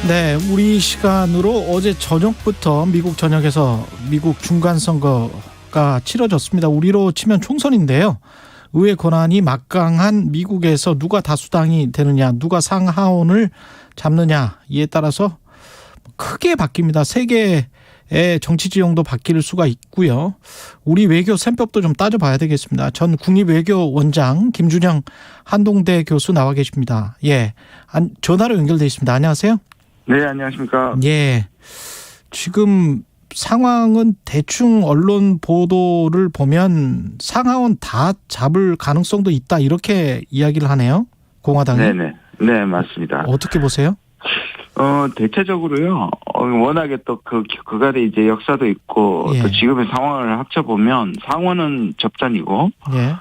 네, 우리 시간으로 어제 저녁부터 미국 전역에서 미국 중간선거가 치러졌습니다. 우리로 치면 총선인데요. 의회 권한이 막강한 미국에서 누가 다수당이 되느냐, 누가 상하원을 잡느냐 이에 따라서 크게 바뀝니다. 세계의 정치 지형도 바뀔 수가 있고요. 우리 외교 셈법도 좀 따져봐야 되겠습니다. 전 국립외교원장 김준영 한동대 교수 나와 계십니다. 예, 전화로 연결돼 있습니다. 안녕하세요. 네, 안녕하십니까. 예. 지금 상황은 대충 언론 보도를 보면 상하원 다 잡을 가능성도 있다 이렇게 이야기를 하네요. 공화당이. 네네. 네, 맞습니다. 어떻게 보세요? 대체적으로요. 워낙에 또 그간의 이제 역사도 있고 예. 또 지금의 상황을 합쳐보면 상원은 접전이고 예.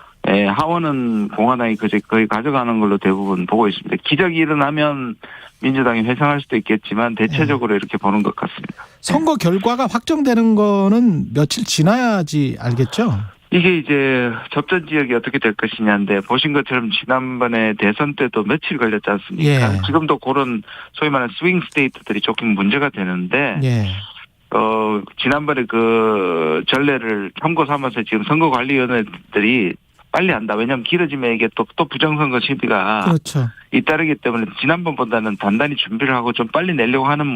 하원은 공화당이 거의 가져가는 걸로 대부분 보고 있습니다. 기적이 일어나면 민주당이 회상할 수도 있겠지만 대체적으로 이렇게 보는 것 같습니다. 선거 결과가 확정되는 거는 며칠 지나야지 알겠죠? 이게 이제 접전 지역이 어떻게 될 것이냐인데 보신 것처럼 지난번에 대선 때도 며칠 걸렸지 않습니까? 예. 지금도 그런 소위 말하는 스윙 스테이트들이 조금 문제가 되는데 예. 지난번에 그 전례를 참고 삼아서 지금 선거관리위원회들이 빨리 한다. 왜냐하면 길어지면 이게 또 부정선거 시비가 그렇죠. 잇따르기 때문에 지난번보다는 단단히 준비를 하고 좀 빨리 내려고 하는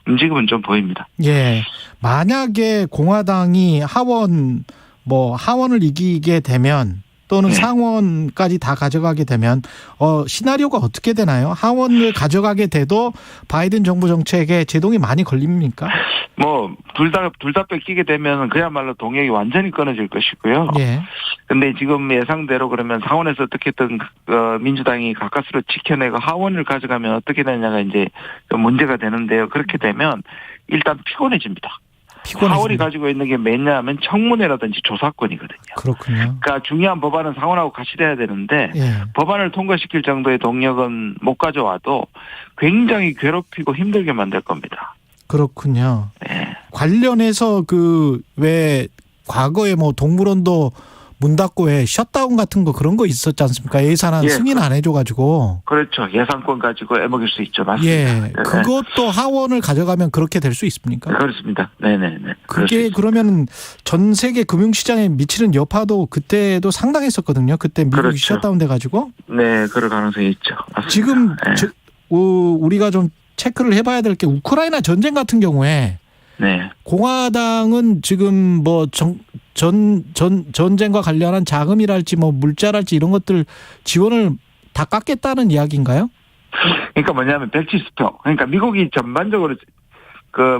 움직임은 좀 보입니다. 예. 만약에 공화당이 하원을 이기게 되면 또는 네. 상원까지 다 가져가게 되면 시나리오가 어떻게 되나요? 하원을 가져가게 돼도 바이든 정부 정책에 제동이 많이 걸립니까? 둘 다 뺏기게 되면 그야말로 동력이 완전히 끊어질 것이고요. 예. 근데 지금 예상대로 그러면 상원에서 어떻게든 민주당이 가까스로 지켜내고 하원을 가져가면 어떻게 되냐가 이제 문제가 되는데요. 그렇게 되면 일단 피곤해집니다. 하원이 가지고 있는 게 뭐냐면 청문회라든지 조사권이거든요. 그렇군요. 그러니까 중요한 법안은 상원하고 같이 돼야 되는데 예. 법안을 통과시킬 정도의 동력은 못 가져와도 굉장히 괴롭히고 힘들게 만들 겁니다. 그렇군요. 네. 관련해서 왜 과거에 동물원도 문 닫고 왜 셧다운 같은 거 그런 거 있었지 않습니까? 예산안 승인 안 해줘가지고. 그렇죠. 예산권 가지고 애먹일 수 있죠. 맞습니다. 예. 네. 그것도 하원을 가져가면 그렇게 될 수 있습니까? 네, 그렇습니다. 네네네. 그게 그러면 전 세계 금융시장에 미치는 여파도 그때도 상당했었거든요. 그때 미국이 그렇죠. 셧다운 돼가지고. 네, 그럴 가능성이 있죠. 맞습니다. 지금 네. 우리가 좀 체크를 해봐야 될 게 우크라이나 전쟁 같은 경우에 네. 공화당은 지금 전쟁과 관련한 자금이랄지 물자랄지 이런 것들 지원을 다 깎겠다는 이야기인가요? 그러니까 뭐냐면 백지수표. 그러니까 미국이 전반적으로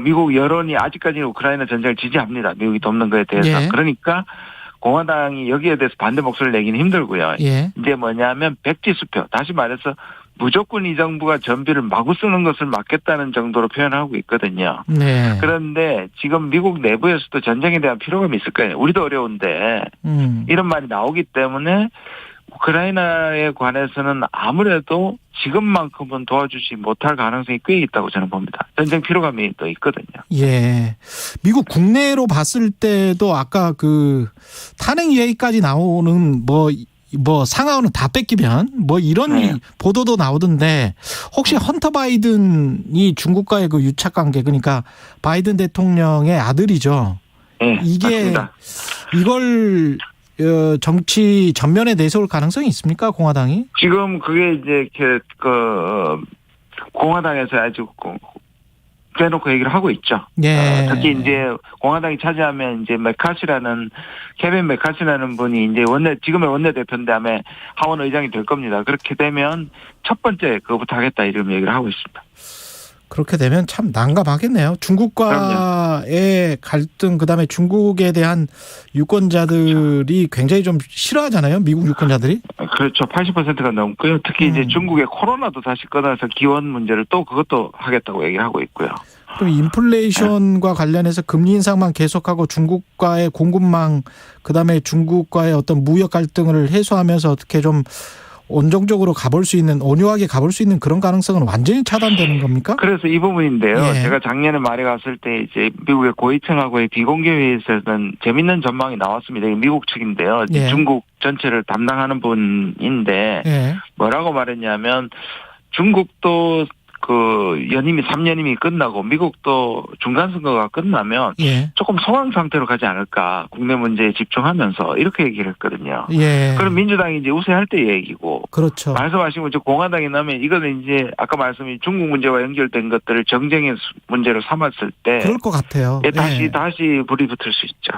미국 여론이 아직까지는 우크라이나 전쟁을 지지합니다. 미국이 돕는 거에 대해서. 예. 그러니까 공화당이 여기에 대해서 반대 목소리를 내기는 힘들고요. 예. 이제 뭐냐면 백지수표. 다시 말해서 무조건 이 정부가 전비를 마구 쓰는 것을 막겠다는 정도로 표현하고 있거든요. 네. 그런데 지금 미국 내부에서도 전쟁에 대한 피로감이 있을 거예요. 우리도 어려운데 이런 말이 나오기 때문에 우크라이나에 관해서는 아무래도 지금만큼은 도와주지 못할 가능성이 꽤 있다고 저는 봅니다. 전쟁 피로감이 또 있거든요. 예. 미국 국내로 봤을 때도 아까 탄핵 이야기까지 나오는 상하원은 다 뺏기면 이런 네. 보도도 나오던데 혹시 헌터 바이든이 중국과의 유착 관계 그러니까 바이든 대통령의 아들이죠. 네, 이게 맞습니다. 이걸 정치 전면에 내세울 가능성이 있습니까? 공화당이? 지금 그게 이제 공화당에서 아주 대놓고 얘기를 하고 있죠. 예. 특히 이제 공화당이 차지하면 이제 케빈 메카시라는 분이 이제 지금의 원내대표인데 아마 하원 의장이 될 겁니다. 그렇게 되면 첫 번째 그거부터 하겠다 이런 얘기를 하고 있습니다. 그렇게 되면 참 난감하겠네요. 중국과의 갈등, 그다음에 중국에 대한 유권자들이 굉장히 좀 싫어하잖아요. 미국 유권자들이. 그렇죠. 80%가 넘고요. 특히 이제 중국의 코로나도 다시 꺼내서 기원 문제를 또 그것도 하겠다고 얘기를 하고 있고요. 그럼 인플레이션과 관련해서 금리 인상만 계속하고 중국과의 공급망, 그다음에 중국과의 어떤 무역 갈등을 해소하면서 어떻게 좀 온정적으로 온유하게 가볼 수 있는 그런 가능성은 완전히 차단되는 겁니까? 그래서 이 부분인데요. 예. 제가 작년에 말에 갔을 때 이제 미국의 고위층하고의 비공개 회의에서는 재밌는 전망이 나왔습니다. 미국 측인데요. 예. 중국 전체를 담당하는 분인데 예. 뭐라고 말했냐면 중국도 연임이 3년임이 끝나고 미국도 중간선거가 끝나면 예. 조금 소강 상태로 가지 않을까. 국내 문제에 집중하면서 이렇게 얘기를 했거든요. 예. 그럼 민주당이 이제 우세할 때 얘기고. 그렇죠. 말씀하신 이제 공화당이 나면 이거는 이제 아까 말씀이 중국 문제와 연결된 것들을 정쟁의 문제로 삼았을 때. 그럴 것 같아요. 예, 다시 불이 붙을 수 있죠.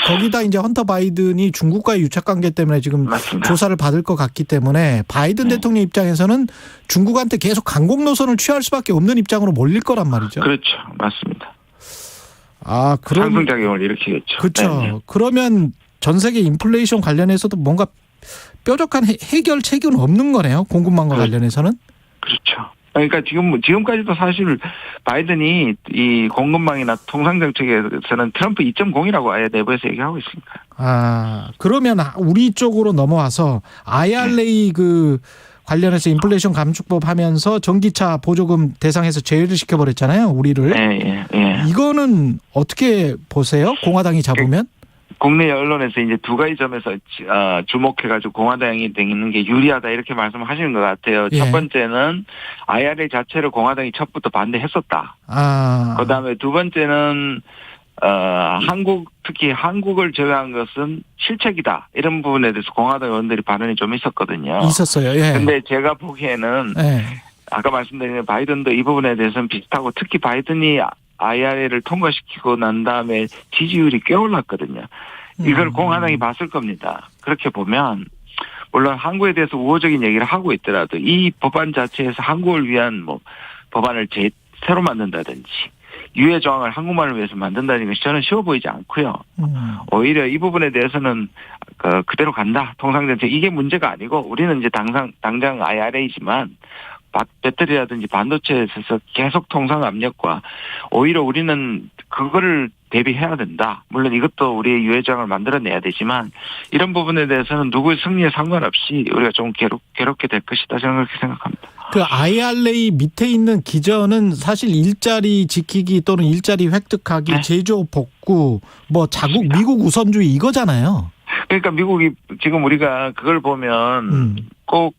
거기다 이제 헌터 바이든이 중국과의 유착관계 때문에 지금 맞습니다. 조사를 받을 것 같기 때문에 바이든 대통령 입장에서는 중국한테 계속 강공 노선을 취할 수밖에 없는 입장으로 몰릴 거란 말이죠. 그렇죠. 맞습니다. 그럼 상승작용을 일으키겠죠. 그렇죠. 네. 그러면 전 세계 인플레이션 관련해서도 뭔가 뾰족한 해결책은 없는 거네요. 공급망과 관련해서는. 그렇죠. 그러니까 지금까지도 사실 바이든이 이 공급망이나 통상정책에서는 트럼프 2.0이라고 아예 내부에서 얘기하고 있으니까. 그러면 우리 쪽으로 넘어와서 IRA 관련해서 인플레이션 감축법 하면서 전기차 보조금 대상에서 제외를 시켜버렸잖아요. 우리를. 예. 이거는 어떻게 보세요? 공화당이 잡으면? 국내 언론에서 이제 두 가지 점에서 주목해가지고 공화당이 되는 게 유리하다 이렇게 말씀하시는 것 같아요. 예. 첫 번째는 IRA 자체를 공화당이 첫부터 반대했었다. 그다음에 두 번째는 특히 한국을 제외한 것은 실책이다. 이런 부분에 대해서 공화당 의원들이 발언이 좀 있었거든요. 있었어요. 예. 근데 제가 보기에는 아까 말씀드린 바이든도 이 부분에 대해서는 비슷하고 특히 바이든이 IRA를 통과시키고 난 다음에 지지율이 꽤 올랐거든요. 이걸 공화당이 봤을 겁니다. 그렇게 보면 물론 한국에 대해서 우호적인 얘기를 하고 있더라도 이 법안 자체에서 한국을 위한 법안을 새로 만든다든지 유예 조항을 한국만을 위해서 만든다는 것이 저는 쉬워 보이지 않고요. 오히려 이 부분에 대해서는 그대로 간다. 통상정책 이게 문제가 아니고 우리는 이제 당장 IRA지만 배터리라든지 반도체에 있어서 계속 통상 압력과 오히려 우리는 그거를 대비해야 된다. 물론 이것도 우리의 유예 조항을 만들어내야 되지만 이런 부분에 대해서는 누구의 승리에 상관없이 우리가 좀 괴롭게 될 것이다. 저는 그렇게 생각합니다. 그 IRA 밑에 있는 기전은 사실 일자리 지키기 또는 일자리 획득하기, 네. 제조 복구, 자국 미국 우선주의 이거잖아요. 그러니까 미국이 지금 우리가 그걸 보면 꼭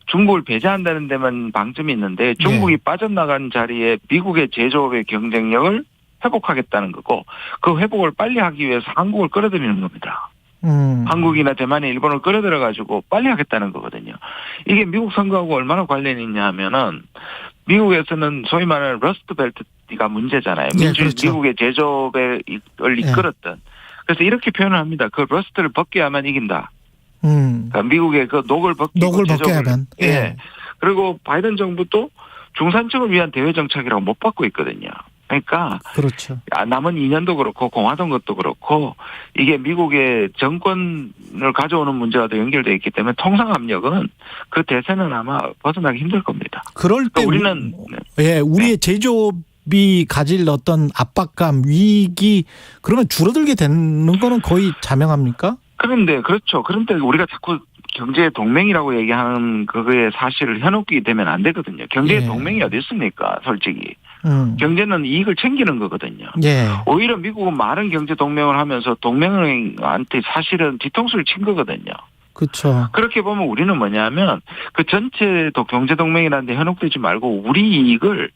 중국을 배제한다는 데만 방점이 있는데 중국이 빠져나간 자리에 미국의 제조업의 경쟁력을 회복하겠다는 거고 그 회복을 빨리 하기 위해서 한국을 끌어들이는 겁니다. 한국이나 대만이 일본을 끌어들여가지고 빨리 하겠다는 거거든요. 이게 미국 선거하고 얼마나 관련이 있냐 하면은 미국에서는 소위 말하는 러스트 벨트가 문제잖아요. 그렇죠. 미국의 제조업을 이끌었던. 그래서 이렇게 표현을 합니다. 그 러스트를 벗겨야만 이긴다. 그러니까 미국의 그 녹을 벗겨야 하면. 예. 그리고 바이든 정부도 중산층을 위한 대외 정책이라고 못 받고 있거든요. 그러니까 그렇죠. 남은 2년도 그렇고 공화당 것도 그렇고 이게 미국의 정권을 가져오는 문제와 도 연결되어 있기 때문에 통상 압력은 그 대세는 아마 벗어나기 힘들 겁니다. 그럴 때 우리는 우리의 제조업이 가질 어떤 압박감, 위기 그러면 줄어들게 되는 거는 거의 자명합니까? 그렇죠. 그런데 우리가 자꾸 경제 동맹이라고 얘기하는 그거에 사실을 해놓게 되면 안 되거든요. 경제 동맹이 어디 있습니까? 솔직히. 경제는 이익을 챙기는 거거든요. 오히려 미국은 많은 경제 동맹을 하면서 동맹한테 사실은 뒤통수를 친 거거든요. 그렇죠. 그렇게 보면 우리는 뭐냐면 그 전체도 경제 동맹이라는 데 현혹되지 말고 우리 이익을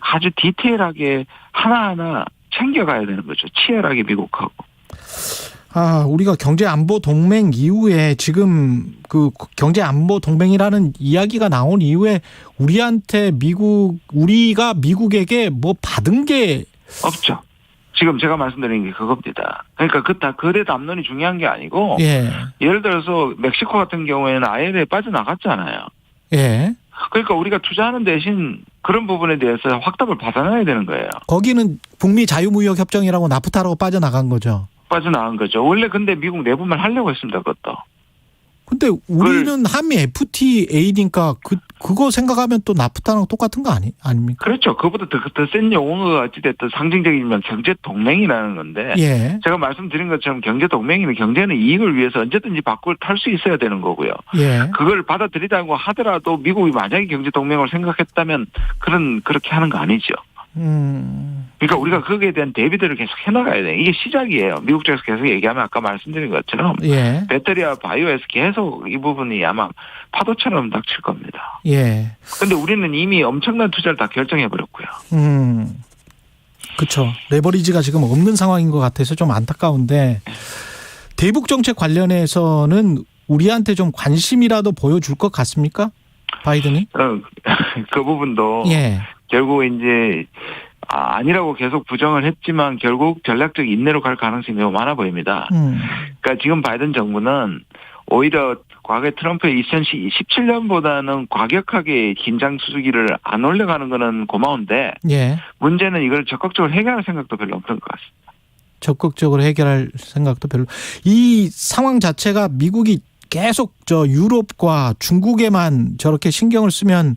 아주 디테일하게 하나하나 챙겨가야 되는 거죠. 치열하게 미국하고. 우리가 경제안보동맹 이후에 지금 그 경제안보동맹이라는 이야기가 나온 이후에 우리한테 우리가 미국에게 받은 게 없죠. 지금 제가 말씀드린 게 그겁니다. 그러니까 거래 담론이 중요한 게 아니고 예를 들어서 멕시코 같은 경우에는 IMF에 빠져나갔잖아요. 그러니까 우리가 투자하는 대신 그런 부분에 대해서 확답을 받아놔야 되는 거예요. 거기는 북미 자유무역협정이라고 나프타라고 빠져나간 거죠. 빠져나간 거죠. 원래 근데 미국 내부만 하려고 했습니다. 그것도. 근데 우리는 한미 FTA니까 그거 생각하면 또 나프타랑 똑같은 거 아닙니까? 그렇죠. 그보다 더 센 용어가 어찌됐든 상징적이면 경제 동맹이라는 건데 제가 말씀드린 것처럼 경제 동맹이면 경제는 이익을 위해서 언제든지 밖을 탈 수 있어야 되는 거고요. 그걸 받아들이자고 하더라도 미국이 만약에 경제 동맹을 생각했다면 그렇게 하는 거 아니죠. 그러니까 우리가 거기에 대한 대비들을 계속 해나가야 돼. 이게 시작이에요. 미국 쪽에서 계속 얘기하면 아까 말씀드린 것처럼 예. 배터리와 바이오에서 계속 이 부분이 아마 파도처럼 닥칠 겁니다. 예. 근데 우리는 이미 엄청난 투자를 다 결정해버렸고요. 그렇죠. 레버리지가 지금 없는 상황인 것 같아서 좀 안타까운데 대북 정책 관련해서는 우리한테 좀 관심이라도 보여줄 것 같습니까? 바이든이? 그 부분도 예. 결국 이제 아니라고 계속 부정을 했지만 결국 전략적 인내로 갈 가능성이 매우 많아 보입니다. 그러니까 지금 바이든 정부는 오히려 과거에 트럼프의 2017년보다는 과격하게 긴장 수준기를 안 올려가는 거는 고마운데 예. 문제는 이걸 적극적으로 해결할 생각도 별로 없는 것 같습니다. 적극적으로 해결할 생각도 별로. 이 상황 자체가 미국이 계속 유럽과 중국에만 저렇게 신경을 쓰면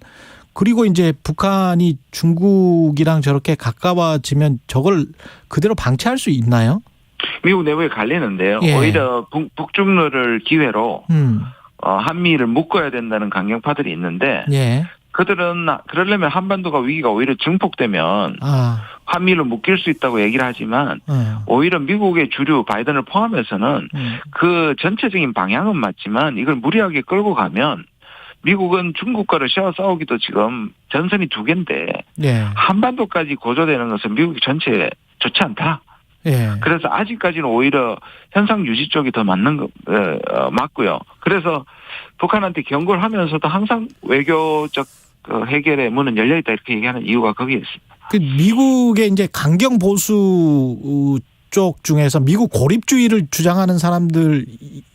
그리고 이제 북한이 중국이랑 저렇게 가까워지면 저걸 그대로 방치할 수 있나요? 미국 내부에 갈리는데요. 예. 오히려 북중로를 기회로 한미를 묶어야 된다는 강경파들이 있는데 예. 그들은 그러려면 한반도가 위기가 오히려 증폭되면 한미를 묶일 수 있다고 얘기를 하지만 오히려 미국의 주류 바이든을 포함해서는 그 전체적인 방향은 맞지만 이걸 무리하게 끌고 가면 미국은 중국과 러시아와 싸우기도 지금 전선이 2개인데 예. 한반도까지 고조되는 것은 미국이 전체에 좋지 않다. 예. 그래서 아직까지는 오히려 현상 유지 쪽이 더 맞고요. 그래서 북한한테 경고를 하면서도 항상 외교적 해결의 문은 열려 있다 이렇게 얘기하는 이유가 거기에 있습니다. 그 미국의 이제 강경 보수 쪽 중에서 미국 고립주의를 주장하는 사람들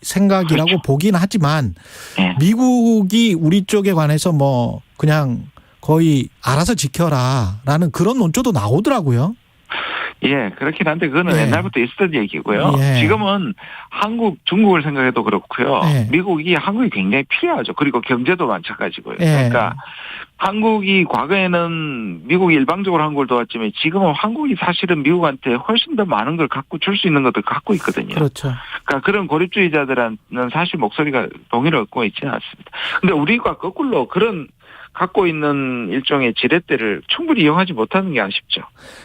생각이라고 그렇죠. 보긴 하지만 네. 미국이 우리 쪽에 관해서 뭐 그냥 거의 알아서 지켜라라는 그런 논조도 나오더라고요. 예, 그렇긴 한데 그거는 예. 옛날부터 있었던 얘기고요. 예. 지금은 한국, 중국을 생각해도 그렇고요. 예. 미국이 한국이 굉장히 필요하죠. 그리고 경제도 마찬가지고요. 예. 그러니까 한국이 과거에는 미국이 일방적으로 한국을 도왔지만 지금은 한국이 사실은 미국한테 훨씬 더 많은 걸 갖고 줄 수 있는 것들 갖고 있거든요. 그렇죠. 그러니까 그런 고립주의자들은 사실 목소리가 동의를 얻고 있지는 않습니다. 근데 우리가 거꾸로 그런 갖고 있는 일종의 지렛대를 충분히 이용하지 못하는 게 아쉽죠.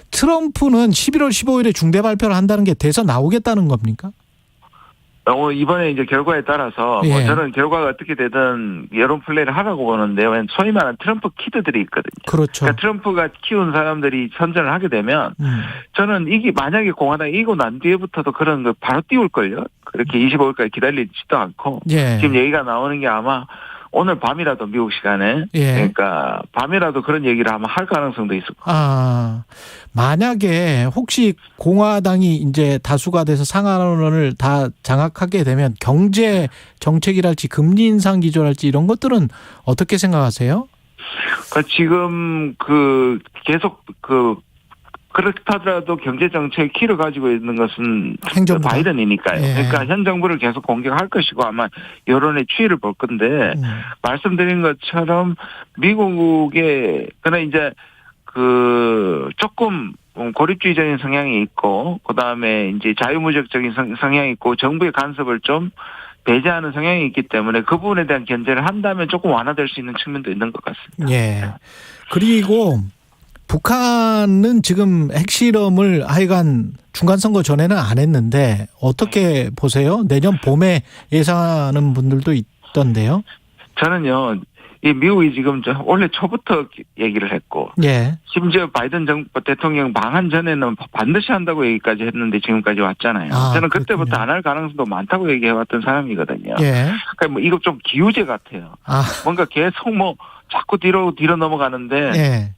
트럼프는 11월 15일에 중대 발표를 한다는 게 돼서 나오겠다는 겁니까? 이번에 이제 결과에 따라서 예. 뭐 저는 결과가 어떻게 되든 여론 플레이를 하라고 보는데요. 소위 말하는 트럼프 키드들이 있거든요. 그렇죠. 그러니까 트럼프가 키운 사람들이 선전을 하게 되면 저는 이게 만약에 공화당이 이기고 난 뒤에부터도 그런 거 바로 띄울걸요. 그렇게 25일까지 기다리지도 않고 예. 지금 얘기가 나오는 게 아마 오늘 밤이라도 미국 시간에 예. 그러니까 밤이라도 그런 얘기를 아마 할 가능성도 있을 거예요. 만약에 혹시 공화당이 이제 다수가 돼서 상하원을 다 장악하게 되면 경제 정책이랄지 금리 인상 기조랄지 이런 것들은 어떻게 생각하세요? 그러니까 지금 계속 그렇다더라도 경제정책 키를 가지고 있는 것은 행정부다. 바이든이니까요. 예. 그러니까 현 정부를 계속 공격할 것이고 아마 여론의 추이를 볼 건데 말씀드린 것처럼 미국의 그러나 이제 조금 고립주의적인 성향이 있고 그다음에 이제 자유무역적인 성향이 있고 정부의 간섭을 좀 배제하는 성향이 있기 때문에 그 부분에 대한 견제를 한다면 조금 완화될 수 있는 측면도 있는 것 같습니다. 예. 그리고 북한은 지금 핵실험을 하여간 중간선거 전에는 안 했는데 어떻게 보세요? 내년 봄에 예상하는 분들도 있던데요. 저는요. 이 미국이 지금 원래 초부터 얘기를 했고 예. 심지어 바이든 대통령 망한 전에는 반드시 한다고 얘기까지 했는데 지금까지 왔잖아요. 저는 그때부터 그렇군요. 안 할 가능성도 많다고 얘기해왔던 사람이거든요. 예. 그러니까 뭐 이거 좀 기우제 같아요. 뭔가 계속 자꾸 뒤로 넘어가는데 예.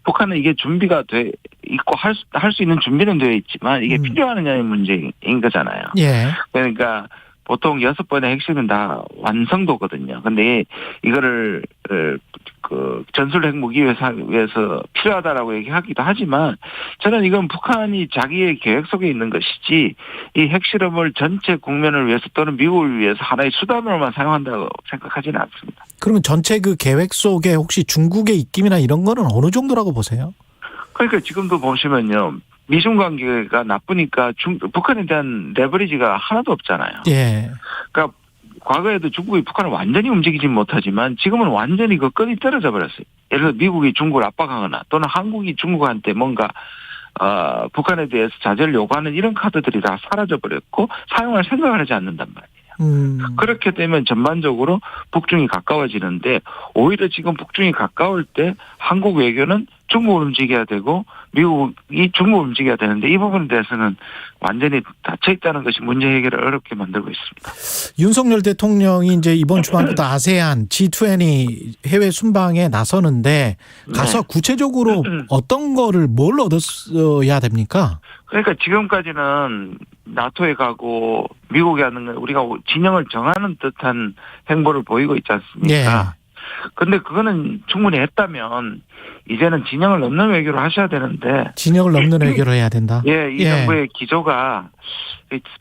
북한은 이게 준비가 돼 있고 할 수 있는 준비는 되어 있지만 이게 필요하느냐의 문제인 거잖아요. 예. 그러니까 보통 6번의 핵심은 다 완성도거든요. 근데 이거를 전술 핵무기 위해서 필요하다라고 얘기하기도 하지만 저는 이건 북한이 자기의 계획 속에 있는 것이지 이 핵실험을 전체 국면을 위해서 또는 미국을 위해서 하나의 수단으로만 사용한다고 생각하지는 않습니다. 그러면 전체 그 계획 속에 혹시 중국의 입김이나 이런 거는 어느 정도라고 보세요? 그러니까 지금도 보시면요. 미중 관계가 나쁘니까 북한에 대한 레버리지가 하나도 없잖아요. 예. 그러니까 과거에도 중국이 북한을 완전히 움직이지 못하지만 지금은 완전히 그 끈이 떨어져 버렸어요. 예를 들어 미국이 중국을 압박하거나 또는 한국이 중국한테 뭔가 북한에 대해서 자제를 요구하는 이런 카드들이 다 사라져 버렸고 사용할 생각을 하지 않는단 말이에요. 그렇게 되면 전반적으로 북중이 가까워지는데 오히려 지금 북중이 가까울 때 한국 외교는 중국을 움직여야 되고 미국이 중국을 움직여야 되는데 이 부분에 대해서는 완전히 닫혀 있다는 것이 문제 해결을 어렵게 만들고 있습니다. 윤석열 대통령이 이제 이번 주말부터 아세안 G20 해외 순방에 나서는데 가서 네. 구체적으로 어떤 거를 뭘 얻었어야 됩니까? 그러니까 지금까지는 나토에 가고 미국에 하는 건 우리가 진영을 정하는 듯한 행보를 보이고 있지 않습니까? 그런데 그거는 충분히 했다면 이제는 진영을 넘는 외교를 하셔야 되는데 진영을 넘는 외교를 해야 된다. 예, 이 정부의 기조가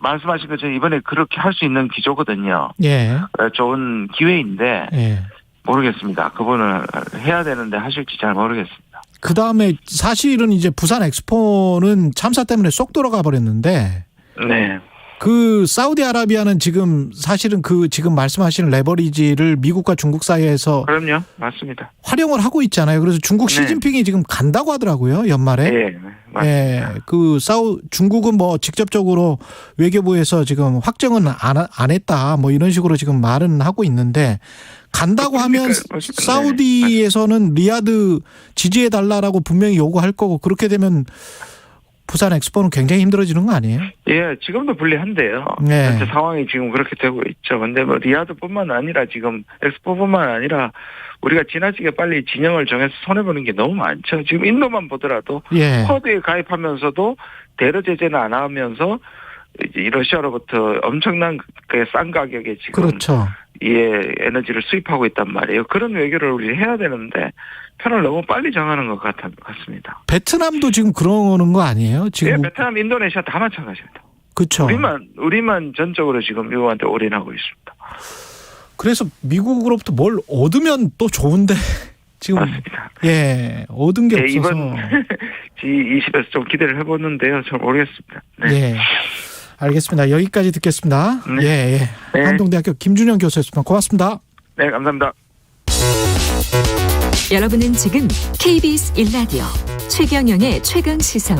말씀하신 것처럼 이번에 그렇게 할 수 있는 기조거든요. 예. 좋은 기회인데 예. 모르겠습니다. 그분을 해야 되는데 하실지 잘 모르겠습니다. 그 다음에 사실은 이제 부산 엑스포는 참사 때문에 쏙 돌아가 버렸는데 네. 그 사우디아라비아는 지금 사실은 그 지금 말씀하시는 레버리지를 미국과 중국 사이에서 그럼요. 맞습니다. 활용을 하고 있잖아요. 그래서 중국 시진핑이 지금 간다고 하더라고요. 연말에. 네. 맞습니다. 예. 그 중국은 뭐 직접적으로 외교부에서 지금 확정은 안 했다. 뭐 이런 식으로 지금 말은 하고 있는데 간다고 하면 사우디에서는 리야드 지지해 달라라고 분명히 요구할 거고 그렇게 되면 부산 엑스포는 굉장히 힘들어지는 거 아니에요? 예, 지금도 불리한데요. 네. 현재 상황이 지금 그렇게 되고 있죠. 근데 뭐 리야드뿐만 아니라 지금 엑스포뿐만 아니라 우리가 지나치게 빨리 진영을 정해서 손해보는 게 너무 많죠. 지금 인도만 보더라도 예. 쿼드에 가입하면서도 대러 제재는 안 하면서 이제 러시아로부터 엄청난 싼 가격에 지금 그렇죠. 에너지를 수입하고 있단 말이에요. 그런 외교를 우리 해야 되는데 편을 너무 빨리 정하는 것 같습니다. 베트남도 지금 그러는 거 아니에요? 지금 예, 베트남, 인도네시아 다 마찬가지입니다. 그렇죠. 우리만 전적으로 지금 미국한테 올인하고 있습니다. 그래서 미국으로부터 뭘 얻으면 또 좋은데 지금 맞습니다. 예 얻은 게 없어서 이번 G20에서 좀 기대를 해보는데요. 잘 모르겠습니다. 네. 예. 알겠습니다. 여기까지 듣겠습니다. 네. 예. 네. 한동대학교 김준영 교수였습니다. 고맙습니다. 네, 감사합니다. 여러분은 지금 KBS 1라디오 최경영의 최강 시사